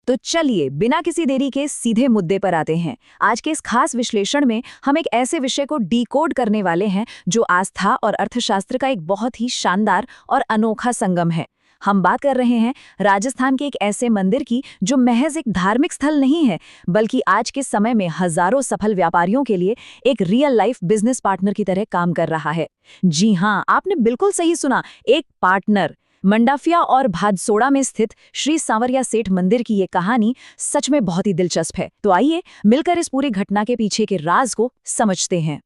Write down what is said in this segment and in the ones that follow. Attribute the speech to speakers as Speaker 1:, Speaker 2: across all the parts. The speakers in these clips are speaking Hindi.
Speaker 1: तो चलिए बिना किसी देरी के सीधे मुद्दे पर आते हैं। आज के इस खास विश्लेषण में हम एक ऐसे विषय को डिकोड करने वाले हैं जो आस्था और अर्थशास्त्र का एक बहुत ही शानदार और अनोखा संगम है। हम बात कर रहे हैं राजस्थान के एक ऐसे मंदिर की जो महज एक धार्मिक स्थल नहीं है, बल्कि आज के समय में हजारों सफल व्यापारियों के लिए एक रियल लाइफ बिजनेस पार्टनर की तरह काम कर रहा है। जी हाँ, आपने बिल्कुल सही सुना, एक पार्टनर। मंडाफिया और भादसोड़ा में स्थित श्री सांवरिया सेठ मंदिर की ये कहानी सच में बहुत ही दिलचस्प है। तो आइए मिलकर इस पूरी घटना के पीछे के राज को समझते हैं।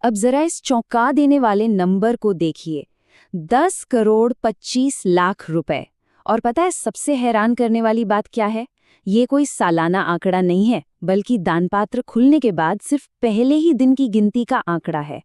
Speaker 2: अब जरा इस चौंका देने वाले नंबर को देखिए, 10 करोड़ 25 लाख रुपए। और पता है सबसे हैरान करने वाली बात क्या है? ये कोई सालाना आंकड़ा नहीं है, बल्कि दानपात्र खुलने के बाद सिर्फ पहले ही दिन की गिनती का आंकड़ा है।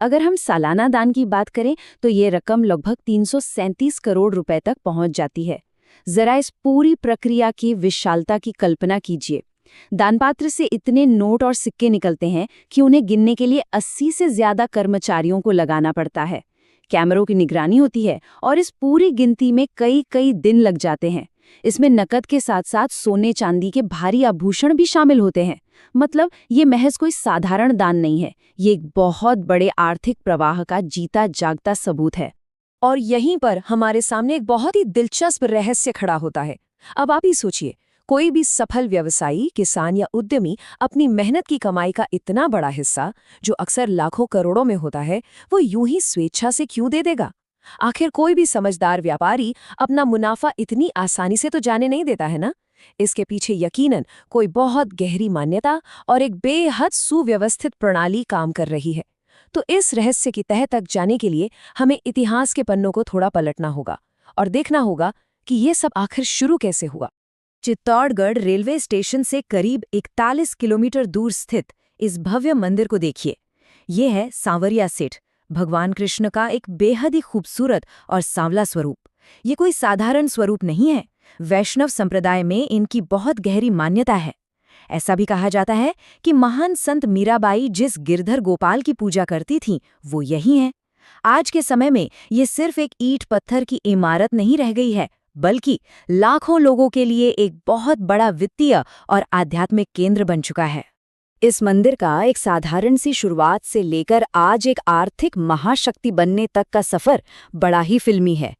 Speaker 2: अगर हम सालाना दान की बात करें तो ये रकम लगभग 337 करोड़ रुपए तक पहुंच जाती है। जरा इस पूरी प्रक्रिया की विशालता की कल्पना कीजिए। दानपात्र से इतने नोट और सिक्के निकलते हैं कि उन्हें गिनने के लिए 80 से ज्यादा कर्मचारियों को लगाना पड़ता है। कैमरों की निगरानी होती है और इस पूरी गिनती में कई दिन लग जाते हैं। इसमें नकद के साथ साथ सोने चांदी के भारी आभूषण भी शामिल होते हैं। मतलब ये महज कोई साधारण दान नहीं है, ये एक बहुत बड़े आर्थिक प्रवाह का जीता जागता सबूत है।
Speaker 3: और यहीं पर हमारे सामने एक बहुत ही दिलचस्प रहस्य खड़ा होता है। अब आप ही सोचिए, कोई भी सफल व्यवसायी, किसान या उद्यमी अपनी मेहनत की कमाई का इतना बड़ा हिस्सा, जो अक्सर लाखों करोड़ों में होता है, वो यूं ही स्वेच्छा से क्यों दे देगा? आखिर कोई भी समझदार व्यापारी अपना मुनाफा इतनी आसानी से तो जाने नहीं देता है ना। इसके पीछे यकीनन कोई बहुत गहरी मान्यता और एक बेहद सुव्यवस्थित प्रणाली काम कर रही है। तो इस रहस्य की तह तक जाने के लिए हमें इतिहास के पन्नों को थोड़ा पलटना होगा और देखना होगा कि ये सब आखिर शुरू कैसे हुआ।
Speaker 1: चित्तौड़गढ़ रेलवे स्टेशन से करीब 41 किलोमीटर दूर स्थित इस भव्य मंदिर को देखिए। ये है सांवरिया सेठ, भगवान कृष्ण का एक बेहद ही खूबसूरत और सांवला स्वरूप। ये कोई साधारण स्वरूप नहीं है। वैष्णव संप्रदाय में इनकी बहुत गहरी मान्यता है। ऐसा भी कहा जाता है कि महान संत मीराबाई जिस गिरधर गोपाल की पूजा करती थीं, वो यही है। आज के समय में ये सिर्फ एक ईंट पत्थर की इमारत नहीं रह गई है, बल्कि लाखों लोगों के लिए एक बहुत बड़ा वित्तीय और आध्यात्मिक केंद्र बन चुका है। इस मंदिर का एक साधारण सी शुरुआत से लेकर आज एक आर्थिक महाशक्ति बनने तक का सफर बड़ा ही फिल्मी है।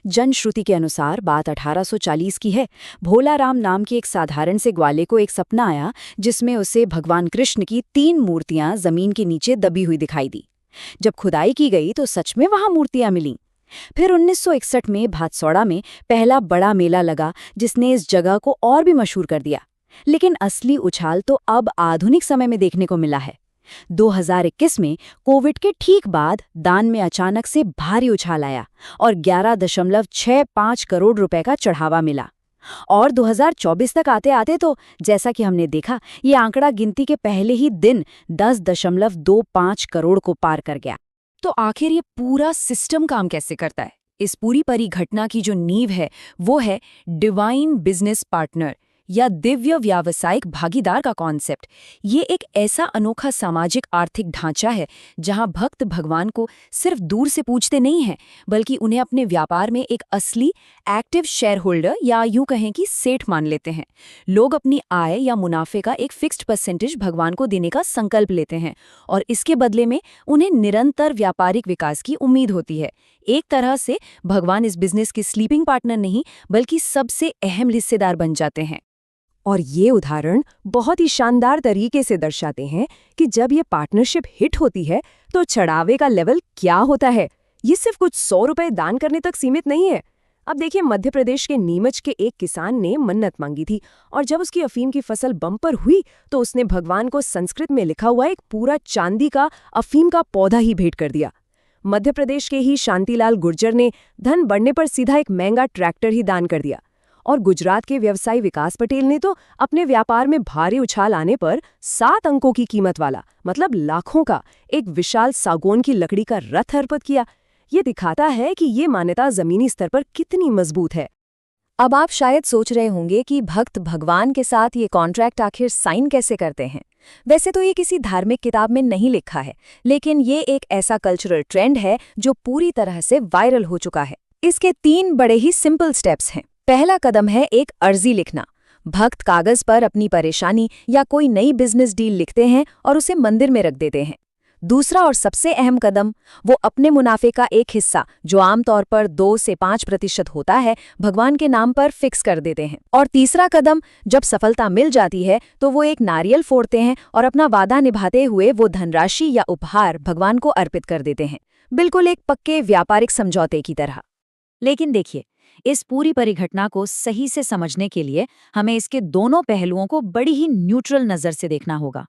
Speaker 1: जनश्रुति के अनुसार बात 1840 की है। भोला राम नाम के एक साधारण से ग्वाले को एक सपना आया जिसमें उसे भगवान कृष्ण की 3 मूर्तियां जमीन के नीचे दबी हुई दिखाई दी। जब खुदाई की गई तो सच में वहां मूर्तियां मिलीं। फिर 1961 में भादसोड़ा में पहला बड़ा मेला लगा जिसने इस जगह को और भी मशहूर कर दिया। लेकिन असली उछाल तो अब आधुनिक समय में देखने को मिला है। 2021 में कोविड के ठीक बाद दान में अचानक से भारी उछाल आया और 11.65 करोड़ रुपए का चढ़ावा मिला। और 2024 तक आते आते तो जैसा कि हमने देखा, ये आंकड़ा गिनती के पहले ही दिन 10.25 करोड़ को पार कर गया।
Speaker 3: तो आखिर ये पूरा सिस्टम काम कैसे करता है? इस पूरी परिघटना की जो नींव है वो है डिवाइन बिजनेस पार्टनर या दिव्य व्यावसायिक भागीदार का कॉन्सेप्ट। ये एक ऐसा अनोखा सामाजिक आर्थिक ढांचा है जहां भक्त भगवान को सिर्फ दूर से पूजते नहीं हैं, बल्कि उन्हें अपने व्यापार में एक असली एक्टिव शेयर होल्डर या यूं कहें कि सेठ मान लेते हैं। लोग अपनी आय या मुनाफे का एक फिक्स्ड परसेंटेज भगवान को देने का संकल्प लेते हैं और इसके बदले में उन्हें निरंतर व्यापारिक विकास की उम्मीद होती है। एक तरह से भगवान इस बिजनेस के स्लीपिंग पार्टनर नहीं, बल्कि सबसे अहम हिस्सेदार बन जाते हैं। और ये उदाहरण बहुत ही शानदार तरीके से दर्शाते हैं कि जब ये पार्टनरशिप हिट होती है तो चढ़ावे का लेवल क्या होता है। ये सिर्फ कुछ 100 रुपए दान करने तक सीमित नहीं है। अब देखिए, मध्य प्रदेश के नीमच के एक किसान ने मन्नत मांगी थी और जब उसकी अफीम की फसल बम्पर हुई तो उसने भगवान को संस्कृत में लिखा हुआ एक पूरा चांदी का अफीम का पौधा ही भेंट कर दिया। मध्य प्रदेश के ही शांतिलाल गुर्जर ने धन बढ़ने पर सीधा एक महंगा ट्रैक्टर ही दान कर दिया। और गुजरात के व्यवसायी विकास पटेल ने तो अपने व्यापार में भारी उछाल आने पर 7 अंकों की कीमत वाला, मतलब लाखों का, एक विशाल सागौन की लकड़ी का रथ अर्पित किया। ये दिखाता है कि ये मान्यता जमीनी स्तर पर कितनी मजबूत है।
Speaker 1: अब आप शायद सोच रहे होंगे कि भक्त भगवान के साथ ये कॉन्ट्रैक्ट आखिर साइन कैसे करते हैं। वैसे तो ये किसी धार्मिक किताब में नहीं लिखा है, लेकिन ये एक ऐसा कल्चरल ट्रेंड है जो पूरी तरह से वायरल हो चुका है। इसके 3 बड़े ही सिंपल स्टेप्स हैं। पहला कदम है एक अर्जी लिखना। भक्त कागज पर अपनी परेशानी या कोई नई बिजनेस डील लिखते हैं और उसे मंदिर में रख देते हैं। दूसरा और सबसे अहम कदम, वो अपने मुनाफे का एक हिस्सा, जो आमतौर पर 2 से 5% होता है, भगवान के नाम पर फिक्स कर देते हैं। और तीसरा कदम, जब सफलता मिल जाती है तो वो एक नारियल फोड़ते हैं और अपना वादा निभाते हुए वो धनराशि या उपहार भगवान को अर्पित कर देते हैं, बिल्कुल एक पक्के व्यापारिक समझौते की तरह।
Speaker 3: लेकिन देखिए, इस पूरी परिघटना को सही से समझने के लिए हमें इसके दोनों पहलुओं को बड़ी ही न्यूट्रल नज़र से देखना होगा।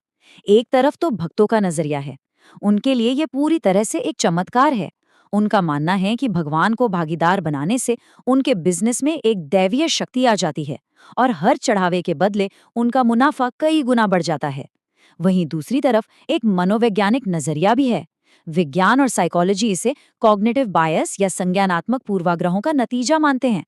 Speaker 3: एक तरफ तो भक्तों का नजरिया है, उनके लिए ये पूरी तरह से एक चमत्कार है। उनका मानना है कि भगवान को भागीदार बनाने से उनके बिजनेस में एक दैवीय शक्ति आ जाती है और हर चढ़ावे के बदले उनका मुनाफा कई गुना बढ़ जाता है। वहीं दूसरी तरफ एक मनोवैज्ञानिक नजरिया भी है। विज्ञान और साइकोलॉजी इसे कॉग्निटिव बायस या संज्ञानात्मक पूर्वाग्रहों का नतीजा मानते हैं।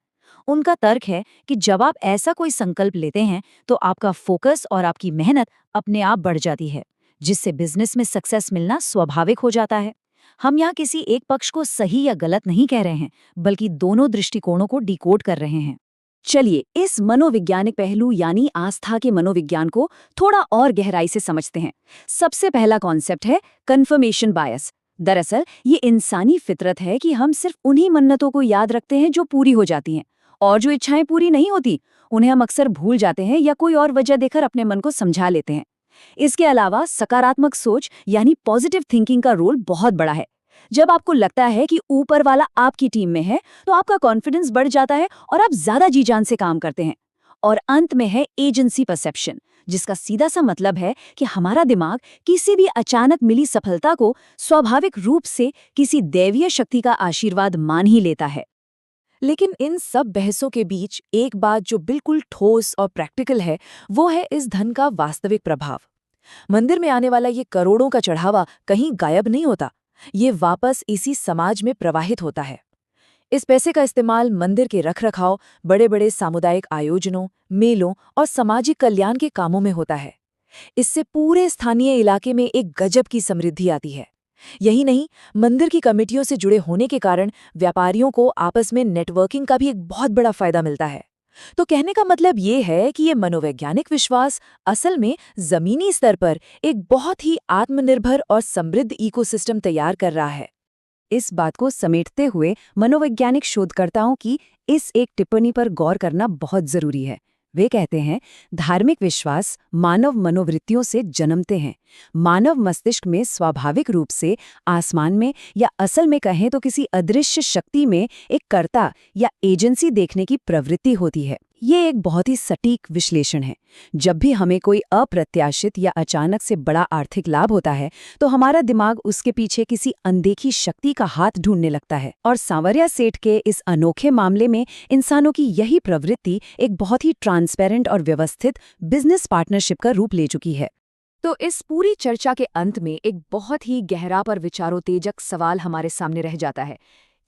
Speaker 3: उनका तर्क है कि जब आप ऐसा कोई संकल्प लेते हैं तो आपका फोकस और आपकी मेहनत अपने आप बढ़ जाती है, जिससे बिजनेस में सक्सेस मिलना स्वाभाविक हो जाता है। हम यहाँ किसी एक पक्ष को सही या गलत नहीं कह रहे हैं, बल्कि दोनों दृष्टिकोणों को डिकोड कर रहे हैं।
Speaker 2: चलिए इस मनोवैज्ञानिक पहलू यानी आस्था के मनोविज्ञान को थोड़ा और गहराई से समझते हैं। सबसे पहला कॉन्सेप्ट है कन्फर्मेशन बायस। दरअसल ये इंसानी फितरत है कि हम सिर्फ उन्हीं मन्नतों को याद रखते हैं जो पूरी हो जाती हैं, और जो इच्छाएं पूरी नहीं होती उन्हें हम अक्सर भूल जाते हैं या कोई और वजह देकर अपने मन को समझा लेते हैं। इसके अलावा सकारात्मक सोच यानी पॉजिटिव थिंकिंग का रोल बहुत बड़ा है। जब आपको लगता है कि ऊपर वाला आपकी टीम में है तो आपका कॉन्फिडेंस बढ़ जाता है और आप ज्यादा जी जान से काम करते हैं। और अंत में है एजेंसी परसेप्शन, जिसका सीधा सा मतलब है कि हमारा दिमाग किसी भी अचानक मिली सफलता को स्वाभाविक रूप से किसी दैवीय शक्ति का आशीर्वाद मान ही लेता है।
Speaker 3: लेकिन इन सब बहसों के बीच एक बात जो बिल्कुल ठोस और प्रैक्टिकल है, वो है इस धन का वास्तविक प्रभाव। मंदिर में आने वाला ये करोड़ों का चढ़ावा कहीं गायब नहीं होता, ये वापस इसी समाज में प्रवाहित होता है। इस पैसे का इस्तेमाल मंदिर के रखरखाव, बड़े बड़े सामुदायिक आयोजनों, मेलों और सामाजिक कल्याण के कामों में होता है। इससे पूरे स्थानीय इलाके में एक गजब की समृद्धि आती है। यही नहीं, मंदिर की कमेटियों से जुड़े होने के कारण व्यापारियों को आपस में नेटवर्किंग का भी एक बहुत बड़ा फायदा मिलता है। तो कहने का मतलब ये है कि ये मनोवैज्ञानिक विश्वास असल में जमीनी स्तर पर एक बहुत ही आत्मनिर्भर और समृद्ध इकोसिस्टम तैयार कर रहा है।
Speaker 2: इस बात को समेटते हुए मनोवैज्ञानिक शोधकर्ताओं की इस एक टिप्पणी पर गौर करना बहुत जरूरी है। वे कहते हैं, धार्मिक विश्वास मानव मनोवृत्तियों से जन्मते हैं। मानव मस्तिष्क में स्वाभाविक रूप से आसमान में या असल में कहें तो किसी अदृश्य शक्ति में एक कर्ता या एजेंसी देखने की प्रवृत्ति होती है। ये एक बहुत ही सटीक विश्लेषण है। जब भी हमें कोई अप्रत्याशित या अचानक से बड़ा आर्थिक लाभ होता है तो हमारा दिमाग उसके पीछे किसी अनदेखी शक्ति का हाथ ढूंढने लगता है। और सांवरिया सेठ के इस अनोखे मामले में इंसानों की यही प्रवृत्ति एक बहुत ही ट्रांसपेरेंट और व्यवस्थित बिजनेस पार्टनरशिप का रूप ले चुकी है।
Speaker 3: तो इस पूरी चर्चा के अंत में एक बहुत ही गहरा पर विचारोत्तेजक सवाल हमारे सामने रह जाता है।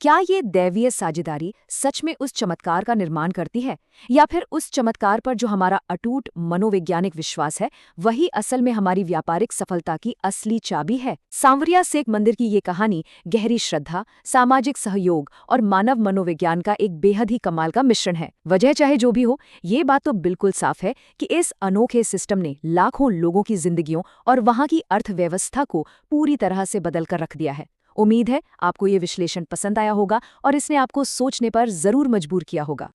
Speaker 3: क्या ये दैवीय साझेदारी सच में उस चमत्कार का निर्माण करती है, या फिर उस चमत्कार पर जो हमारा अटूट मनोवैज्ञानिक विश्वास है वही असल में हमारी व्यापारिक सफलता की असली चाबी है? सांवरिया सेठ मंदिर की ये कहानी गहरी श्रद्धा, सामाजिक सहयोग और मानव मनोविज्ञान का एक बेहद ही कमाल का मिश्रण है। वजह चाहे जो भी हो, ये बात तो बिल्कुल साफ है कि इस अनोखे सिस्टम ने लाखों लोगों की जिंदगियों और वहां की अर्थव्यवस्था को पूरी तरह से बदल कर रख दिया है। उम्मीद है आपको ये विश्लेषण पसंद आया होगा और इसने आपको सोचने पर जरूर मजबूर किया होगा।